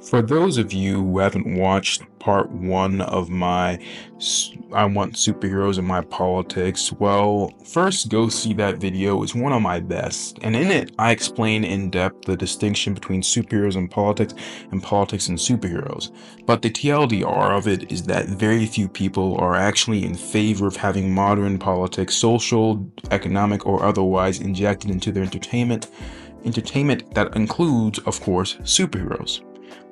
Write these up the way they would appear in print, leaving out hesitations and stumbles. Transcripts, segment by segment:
For those of you who haven't watched part one of my I Want Superheroes in My Politics, well, first go see that video. It's one of my best. And in it, I explain in depth the distinction between superheroes and politics and superheroes. But the TLDR of it is that very few people are actually in favor of having modern politics, social, economic, or otherwise, injected into their entertainment that includes, of course, superheroes.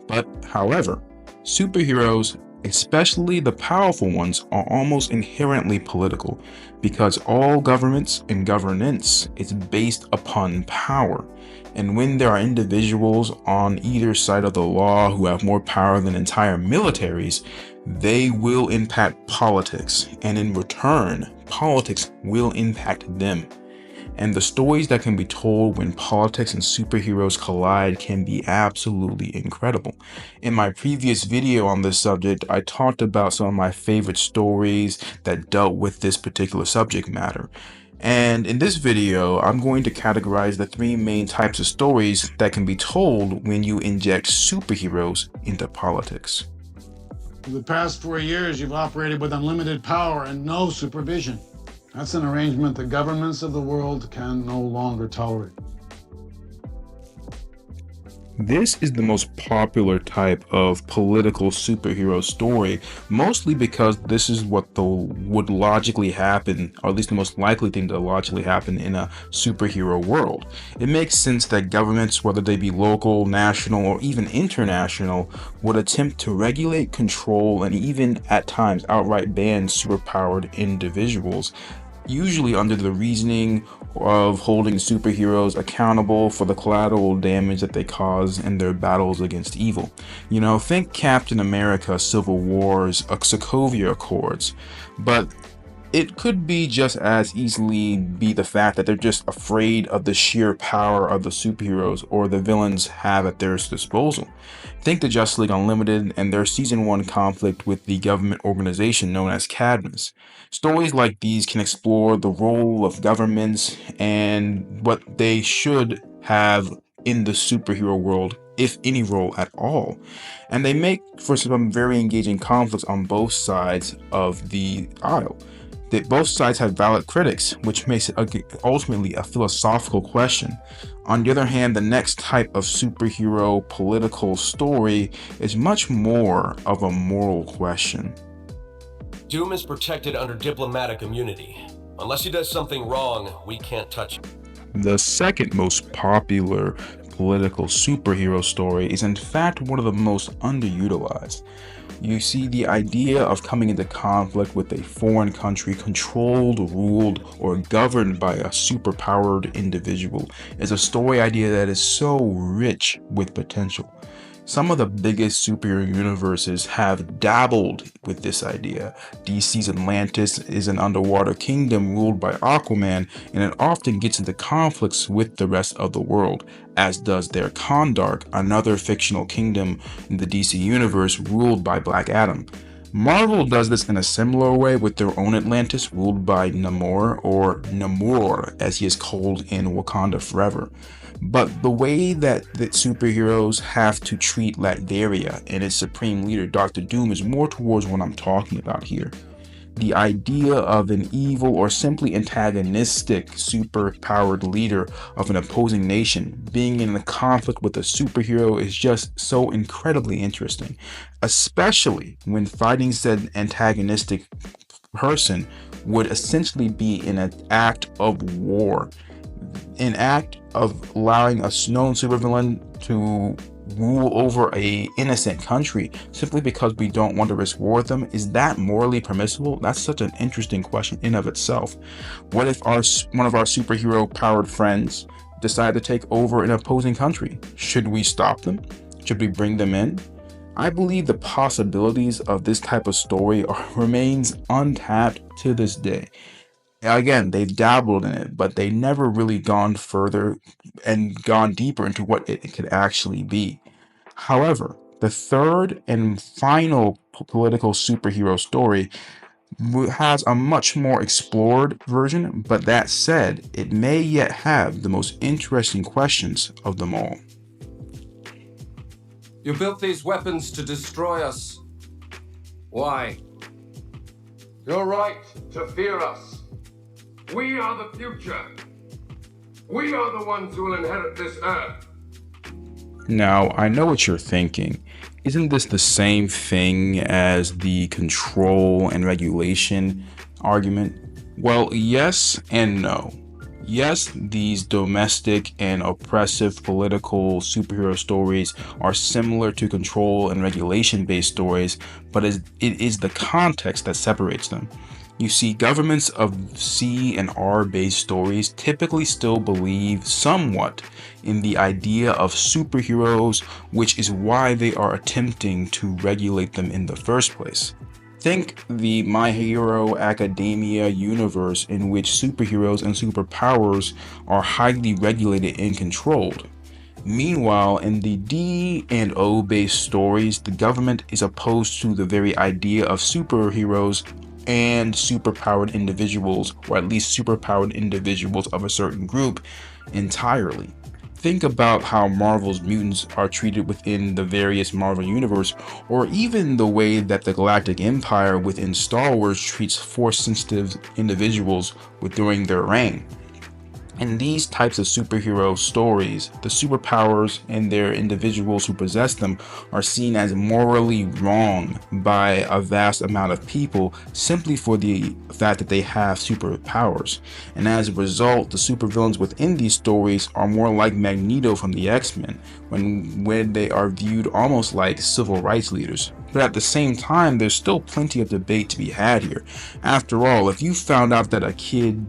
But, however, superheroes, especially the powerful ones, are almost inherently political because all governments and governance is based upon power. And when there are individuals on either side of the law who have more power than entire militaries, they will impact politics, and in return, politics will impact them. And the stories that can be told when politics and superheroes collide can be absolutely incredible. In my previous video on this subject, I talked about some of my favorite stories that dealt with this particular subject matter. And in this video, I'm going to categorize the three main types of stories that can be told when you inject superheroes into politics. For the past 4 years, you've operated with unlimited power and no supervision. That's an arrangement the governments of the world can no longer tolerate. This is the most popular type of political superhero story, mostly because this is what would logically happen, or at least the most likely thing to logically happen in a superhero world. It makes sense that governments, whether they be local, national, or even international, would attempt to regulate, control, and even at times outright ban superpowered individuals, usually under the reasoning of holding superheroes accountable for the collateral damage that they cause in their battles against evil. Think Captain America Civil War's Sokovia Accords, but it could be just as easily be the fact that they're just afraid of the sheer power of the superheroes or the villains have at their disposal. Think the Justice League Unlimited and their Season 1 conflict with the government organization known as Cadmus. Stories like these can explore the role of governments and what they should have in the superhero world, if any role at all. And they make for some very engaging conflicts on both sides of the aisle. That both sides have valid critics, which makes it ultimately a philosophical question. On the other hand, the next type of superhero political story is much more of a moral question. Doom is protected under diplomatic immunity. Unless he does something wrong, we can't touch him. The second most popular political superhero story is in fact one of the most underutilized. You see, the idea of coming into conflict with a foreign country controlled, ruled, or governed by a superpowered individual is a story idea that is so rich with potential. Some of the biggest superhero universes have dabbled with this idea. DC's Atlantis is an underwater kingdom ruled by Aquaman, and it often gets into conflicts with the rest of the world, as does their Kondark, another fictional kingdom in the DC universe ruled by Black Adam. Marvel does this in a similar way with their own Atlantis ruled by Namor, or Namor as he is called in Wakanda Forever. But the way that the superheroes have to treat Latveria and its supreme leader, Dr. Doom, is more towards what I'm talking about here. The idea of an evil or simply antagonistic superpowered leader of an opposing nation being in a conflict with a superhero is just so incredibly interesting, especially when fighting said antagonistic person would essentially be in an act of war. An act of allowing a known supervillain to rule over a innocent country simply because we don't want to risk war with them, is that morally permissible? That's such an interesting question in of itself. What if one of our superhero powered friends decide to take over an opposing country? Should we stop them? Should we bring them in? I believe the possibilities of this type of story remains untapped to this day. Again, they've dabbled in it, but they never really gone further and gone deeper into what it could actually be. However, the third and final political superhero story has a much more explored version, but that said, it may yet have the most interesting questions of them all. You built these weapons to destroy us. Why? You're right to fear us. We are the future. We are the ones who will inherit this earth. Now, I know what you're thinking. Isn't this the same thing as the control and regulation argument? Well, yes and no. Yes, these domestic and oppressive political superhero stories are similar to control and regulation based stories, but it is the context that separates them. You see, governments of C and R based stories typically still believe somewhat in the idea of superheroes, which is why they are attempting to regulate them in the first place. Think the My Hero Academia universe in which superheroes and superpowers are highly regulated and controlled. Meanwhile, in the D and O based stories, the government is opposed to the very idea of superheroes and superpowered individuals, or at least superpowered individuals of a certain group, entirely. Think about how Marvel's mutants are treated within the various Marvel universe, or even the way that the Galactic Empire within Star Wars treats Force-sensitive individuals during their reign. In these types of superhero stories, the superpowers and their individuals who possess them are seen as morally wrong by a vast amount of people simply for the fact that they have superpowers. And as a result, the supervillains within these stories are more like Magneto from the X-Men, when they are viewed almost like civil rights leaders. But at the same time, there's still plenty of debate to be had here. After all, if you found out that a kid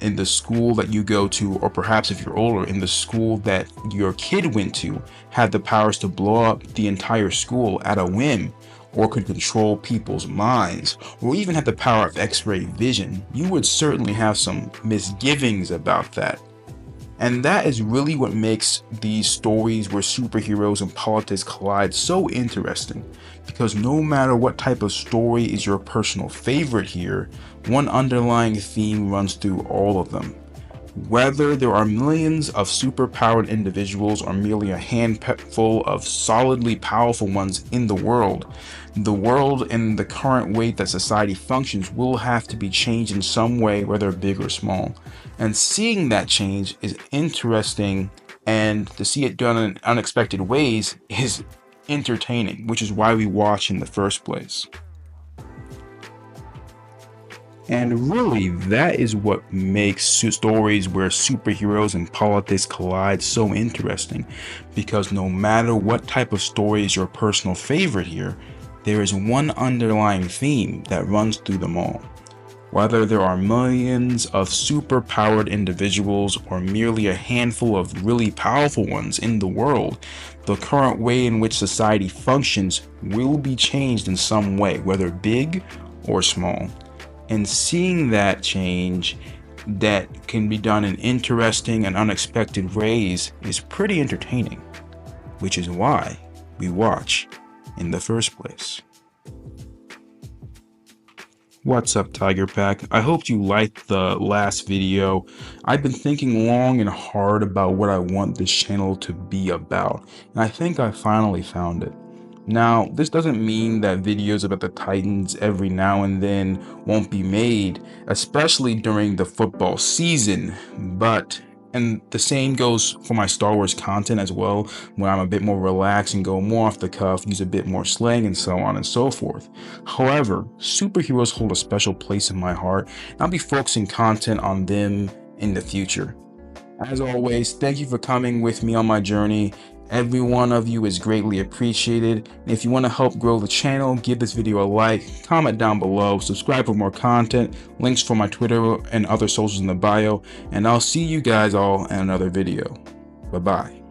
in the school that you go to, or perhaps if you're older, in the school that your kid went to, had the powers to blow up the entire school at a whim, or could control people's minds, or even had the power of X-ray vision, you would certainly have some misgivings about that. And that is really what makes these stories where superheroes and politics collide so interesting, because no matter what type of story is your personal favorite here, one underlying theme runs through all of them. Whether there are millions of superpowered individuals or merely a handful of solidly powerful ones in the world and the current way that society functions will have to be changed in some way, whether big or small. And seeing that change is interesting, and to see it done in unexpected ways is entertaining, which is why we watch in the first place. And really, that is what makes stories where superheroes and politics collide so interesting, because no matter what type of story is your personal favorite here, there is one underlying theme that runs through them all. Whether there are millions of superpowered individuals or merely a handful of really powerful ones in the world, the current way in which society functions will be changed in some way, whether big or small. And seeing that change that can be done in interesting and unexpected ways is pretty entertaining, which is why we watch in the first place. What's up, Tiger Pack? I hope you liked the last video. I've been thinking long and hard about what I want this channel to be about, and I think I finally found it. Now, this doesn't mean that videos about the Titans every now and then won't be made, especially during the football season, and the same goes for my Star Wars content as well, when I'm a bit more relaxed and go more off the cuff, use a bit more slang and so on and so forth. However, superheroes hold a special place in my heart, and I'll be focusing content on them in the future. As always, thank you for coming with me on my journey. Every one of you is greatly appreciated. And if you want to help grow the channel, give this video a like, comment down below, subscribe for more content, links for my Twitter and other socials in the bio, and I'll see you guys all in another video. Bye-bye.